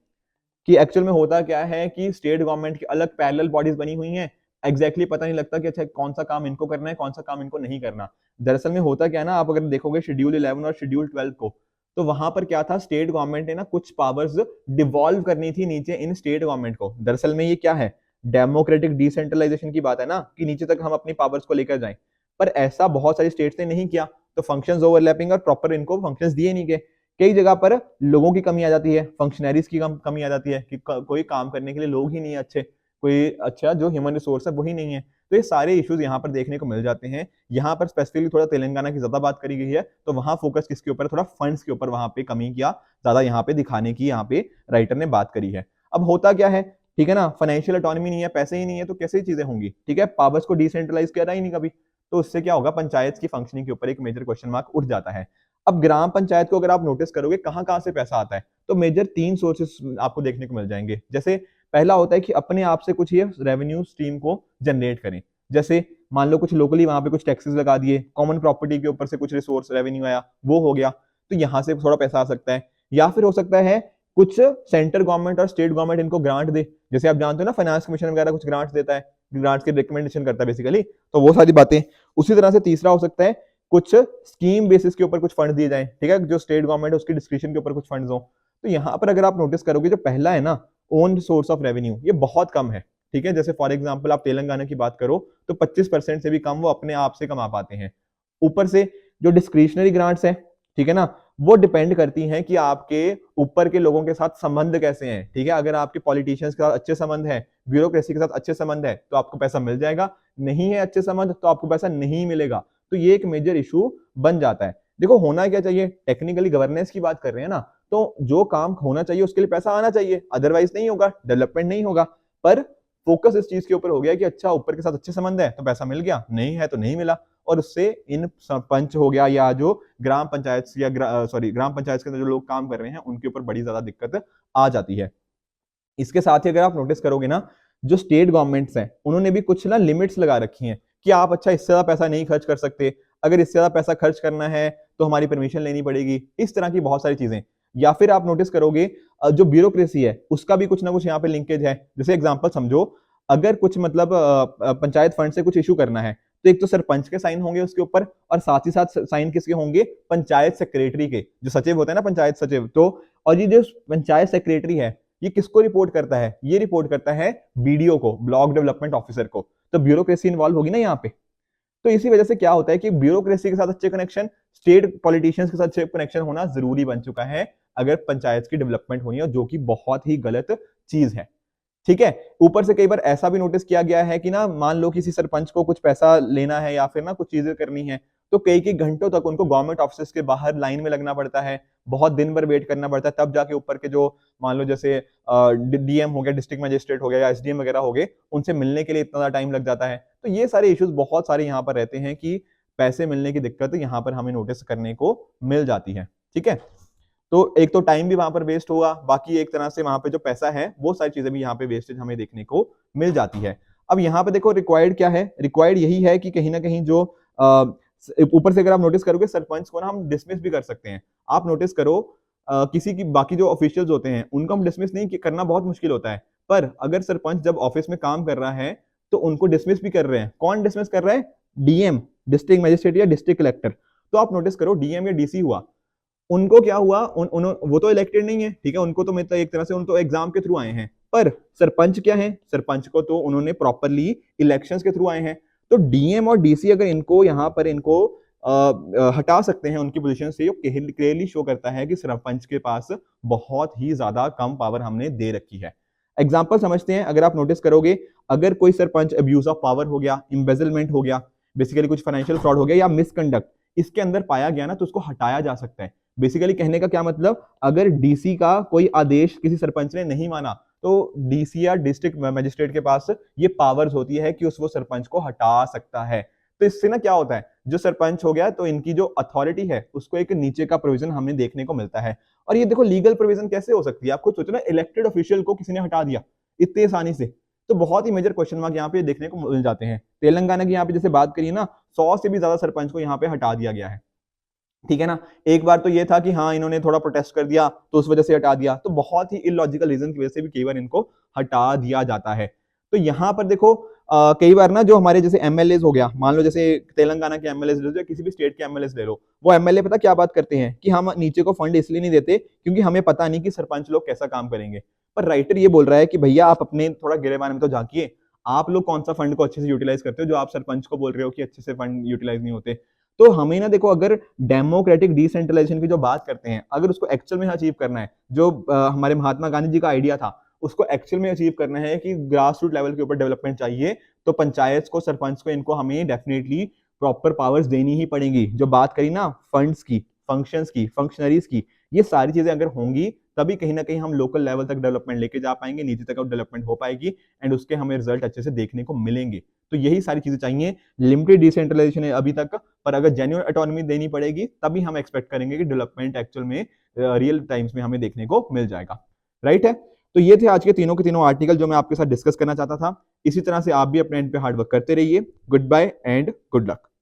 कि एक्चुअल में होता क्या है, कि स्टेट गवर्नमेंट की अलग पैरेलल बॉडीज बनी हुई हैं, एग्जैक्टली पता नहीं लगता कि अच्छा कौन सा काम इनको करना है, कौन सा काम इनको नहीं करना। दरअसल में होता क्या है ना, आप अगर देखोगे शेड्यूल 11 और शेड्यूल 12 को, तो वहां पर क्या था, स्टेट गवर्नमेंट ने ना कुछ पावर्स डिवॉल्व करनी थी नीचे इन स्टेट गवर्नमेंट को। दरअसल में ये क्या है, डेमोक्रेटिक डिसेंट्रलाइजेशन की बात है ना, कि नीचे तक हम अपनी पावर्स को लेकर जाएं। पर ऐसा बहुत सारी स्टेट्स ने नहीं किया, तो फंक्शंस ओवरलैपिंग और प्रॉपर इनको फंक्शंस दिए नहीं गए। कई जगह पर लोगों की कमी आ जाती है, फंक्शनरीज की कमी आ जाती है कि कोई काम करने के लिए लोग ही नहीं है अच्छे, कोई अच्छा जो ह्यूमन रिसोर्स है वही नहीं है। तो ये सारे इश्यूज यहाँ पर देखने को मिल जाते हैं। यहाँ पर स्पेसिफिकली थोड़ा तेलंगाना की ज्यादा बात करी गई है, तो वहां फोकस किसके ऊपर, थोड़ा फंड्स के ऊपर वहां पे कमी किया ज्यादा यहाँ पे दिखाने की यहाँ पे राइटर ने बात करी है। अब होता क्या है, ठीक है ना, फाइनेंशियल ऑटोनॉमी नहीं है, पैसे ही नहीं है, तो कैसे चीजें होंगी। ठीक है, पावर्स को डिसेंट्रलाइज किया ही नहीं कभी, तो उससे क्या होगा, पंचायत की फंक्शनिंग के ऊपर एक मेजर क्वेश्चन मार्क उठ जाता है। अब ग्राम पंचायत को अगर आप नोटिस करोगे कहां कहां से पैसा आता है, तो मेजर 3 सोर्सेस आपको देखने को मिल जाएंगे। जैसे पहला होता है कि अपने आप से कुछ ये रेवेन्यू स्ट्रीम को जनरेट करें। जैसे मान लो कुछ लोकली वहां पे कुछ टैक्सेस लगा दिए, कॉमन प्रॉपर्टी के ऊपर से कुछ रिसोर्स रेवेन्यू आया, वो हो गया, तो यहां से थोड़ा पैसा आ सकता है। या फिर हो सकता है कुछ सेंट्रल गवर्नमेंट और स्टेट गवर्नमेंट इनको ग्रांट दे, जैसे आप जानते हो ना फाइनेंस कमीशन वगैरह कुछ ग्रांट्स देता है, ग्रांट्स की रिकमेंडेशन करता है बेसिकली, तो वो सारी बातें। उसी तरह से तीसरा हो सकता है कुछ स्कीम बेसिस के ऊपर कुछ फंड दिए जाएं, ठीक है, जो स्टेट गवर्नमेंट है उसकी डिस्क्रिप्शन के ऊपर कुछ फंड्स हो। तो यहाँ पर अगर आप नोटिस करोगे, जो पहला है ना ओन सोर्स ऑफ रेवेन्यू, ये बहुत कम है। ठीक है, जैसे फॉर एग्जांपल आप तेलंगाना की बात करो तो 25% से भी कम वो अपने आप से कमा पाते हैं। ऊपर से जो डिस्क्रिशनरी ग्रांट्स है, ठीक है ना, वो डिपेंड करती हैं कि आपके ऊपर के लोगों के साथ संबंध कैसे हैं। ठीक है, अगर आपके पॉलिटिशियंस के साथ अच्छे संबंध है, ब्यूरोक्रेसी के साथ अच्छे संबंध है, तो आपको पैसा मिल जाएगा। नहीं है अच्छे संबंध तो आपको पैसा नहीं मिलेगा। तो ये एक मेजर इशू बन जाता है। देखो होना क्या चाहिए, टेक्निकली गवर्नेंस की बात कर रहे हैं ना, तो जो काम होना चाहिए उसके लिए पैसा आना चाहिए, अदरवाइज नहीं होगा, डेवलपमेंट नहीं होगा। पर फोकस इस चीज के ऊपर हो गया कि अच्छा ऊपर के साथ अच्छे संबंध है तो पैसा मिल गया, नहीं है तो नहीं मिला। और उससे इन सरपंच हो गया या जो ग्राम पंचायत या ग्राम पंचायत के अंदर जो लोग काम कर रहे हैं उनके ऊपर बड़ी ज्यादा दिक्कत आ जाती है। इसके साथ ही अगर आप नोटिस करोगे ना, जो स्टेट गवर्नमेंट्स हैं उन्होंने भी कुछ ना लिमिट्स लगा रखी हैं कि आप अच्छा इससे ज्यादा पैसा नहीं खर्च कर सकते, अगर इससे ज्यादा पैसा खर्च करना है तो हमारी परमिशन लेनी पड़ेगी, इस तरह की बहुत सारी चीजें। या फिर आप नोटिस करोगे जो ब्यूरोक्रेसी है उसका भी कुछ ना कुछ यहाँ पे लिंकेज है। जैसे एग्जांपल समझो, अगर कुछ मतलब पंचायत फंड से कुछ इशू करना है तो एक तो सरपंच के साइन होंगे उसके ऊपर, और साथ ही साथ साइन किसके होंगे, पंचायत सेक्रेटरी के, जो सचिव होते हैं ना पंचायत सचिव। तो और ये जो पंचायत सेक्रेटरी है ये किसको रिपोर्ट करता है, ये रिपोर्ट करता है बीडीओ को, ब्लॉक डेवलपमेंट ऑफिसर को। तो ब्यूरोक्रेसी इन्वॉल्व होगी ना यहाँ पे। तो इसी वजह से क्या होता है कि ब्यूरोक्रेसी के साथ अच्छे कनेक्शन, स्टेट पॉलिटिशियंस के साथ अच्छे कनेक्शन होना जरूरी बन चुका है अगर पंचायत की डेवलपमेंट होनी है, जो कि बहुत ही गलत चीज है। ठीक है, ऊपर से कई बार ऐसा भी नोटिस किया गया है कि ना, मान लो किसी सरपंच को कुछ पैसा लेना है या फिर ना कुछ चीजें करनी है, तो कई कई घंटों तक उनको गवर्नमेंट ऑफिस के बाहर लाइन में लगना पड़ता है, बहुत दिन भर वेट करना पड़ता है, तब जाके ऊपर के जो मान लो जैसे डीएम हो गया, डिस्ट्रिक्ट मजिस्ट्रेट हो गया या एसडीएम वगैरह हो गए, उनसे मिलने के लिए इतना टाइम लग जाता है। तो ये सारे इश्यूज बहुत सारे यहाँ पर रहते हैं कि पैसे मिलने की दिक्कत यहाँ पर हमें नोटिस करने को मिल जाती है। ठीक है, तो एक तो टाइम भी वहां पर वेस्ट होगा, बाकी एक तरह से वहां पे जो पैसा है वो सारी चीजें भी यहाँ पे वेस्टेज हमें देखने को मिल जाती है। अब यहाँ पे देखो रिक्वायर्ड क्या है, रिक्वायर्ड यही है कि कहीं ना कहीं जो ऊपर से अगर आप नोटिस करोगे सरपंच को ना हम डिसमिस भी कर सकते हैं। आप नोटिस करो किसी की बाकी जो ऑफिशियल्स होते हैं उनको हम डिसमिस नहीं करना बहुत मुश्किल होता है, पर अगर सरपंच जब ऑफिस में काम कर रहा है तो उनको डिसमिस भी कर रहे हैं। कौन डिसमिस कर रहा है, डीएम, डिस्ट्रिक्ट मजिस्ट्रेट या डिस्ट्रिक्ट कलेक्टर। तो आप नोटिस करो डीएम या डीसी हुआ, उनको क्या हुआ, वो तो इलेक्टेड नहीं है, ठीक है, उनको तो मतलब एक तरह से उन तो एग्जाम के थ्रू आए हैं। पर सरपंच क्या है, सरपंच को तो उन्होंने प्रॉपरली इलेक्शंस के थ्रू आए हैं। तो डीएम और डीसी अगर इनको यहाँ पर इनको हटा सकते हैं उनकी पोजीशन से, क्लियरली शो करता है कि सरपंच के पास बहुत ही ज्यादा कम पावर हमने दे रखी है। एग्जाम्पल समझते हैं, अगर आप नोटिस करोगे, अगर कोई सरपंच अब्यूज ऑफ पावर हो गया, इम्बेजलमेंट हो गया, बेसिकली कुछ फाइनेंशियल फ्रॉड हो गया या मिसकंडक्ट इसके अंदर पाया गया ना, तो उसको हटाया जा सकता है। बेसिकली कहने का क्या मतलब, अगर डीसी का कोई आदेश किसी सरपंच ने नहीं माना तो डीसी या डिस्ट्रिक्ट मजिस्ट्रेट के पास ये पावर्स होती है कि उस वो सरपंच को हटा सकता है। तो इससे ना क्या होता है, जो सरपंच हो गया तो इनकी जो अथॉरिटी है उसको एक नीचे का प्रोविजन हमें देखने को मिलता है। और ये देखो लीगल प्रोविजन कैसे हो सकती है, आप खुद सोचो ना, इलेक्टेड ऑफिशियल को किसी ने हटा दिया इतनी आसानी से, तो बहुत ही मेजर क्वेश्चन मार्क यहाँ पे देखने को मिल जाते हैं। तेलंगाना की यहाँ पे जैसे बात करिए ना, 100 से भी ज्यादा सरपंच को यहाँ पे हटा दिया गया है। ठीक है ना, एक बार तो ये था कि हाँ इन्होंने थोड़ा प्रोटेस्ट कर दिया तो उस वजह से हटा दिया, तो बहुत ही इलॉजिकल रीजन की वजह से भी कई बार इनको हटा दिया जाता है। तो यहाँ पर देखो कई बार ना जो हमारे जैसे एमएलए हो गया, मान लो जैसे तेलंगाना के एमएलए ले लो या किसी भी स्टेट के एमएलए ले लो, वो एमएलए पता क्या बात करते हैं कि हम नीचे को फंड इसलिए नहीं देते क्योंकि हमें पता नहीं कि सरपंच लोग कैसा काम करेंगे। पर राइटर ये बोल रहा है कि भैया आप अपने थोड़ा गिरेबान में तो झांकिए, आप लोग कौन सा फंड को अच्छे से यूटिलाइज करते हो जो आप सरपंच को बोल रहे हो कि अच्छे से फंड यूटिलाइज नहीं होते। तो हमें ना देखो, अगर डेमोक्रेटिक डिसेंट्रलाइजेशन की जो बात करते हैं, अगर उसको एक्चुअल में अचीव करना है, जो हमारे महात्मा गांधी जी का आइडिया था उसको एक्चुअल में अचीव करना है कि ग्रास रूट लेवल के ऊपर डेवलपमेंट चाहिए, तो पंचायत को, सरपंच को, इनको हमें डेफिनेटली प्रॉपर पावर्स देनी ही पड़ेंगी। जो बात करी ना फंड्स की, फंक्शंस की, फंक्शनरीज की, ये सारी चीजें अगर होंगी तभी कहीं ना कहीं हम लोकल लेवल तक डेवलपमेंट लेके जा पाएंगे, नीचे तक डेवलपमेंट हो पाएगी एंड उसके हमें रिजल्ट अच्छे से देखने को मिलेंगे। तो यही सारी चीजें चाहिए। लिमिटेड डिसेंट्रलाइजेशन है अभी तक, पर अगर जेन्युइन ऑटोनॉमी देनी पड़ेगी तभी हम एक्सपेक्ट करेंगे कि डेवलपमेंट एक्चुअल में रियल टाइम्स में हमें देखने को मिल जाएगा। राइट है, तो ये थे आज के तीनों आर्टिकल जो मैं आपके साथ डिस्कस करना चाहता था। इसी तरह से आप भी अपने एंड पे हार्ड वर्क करते रहिए। Goodbye and good luck.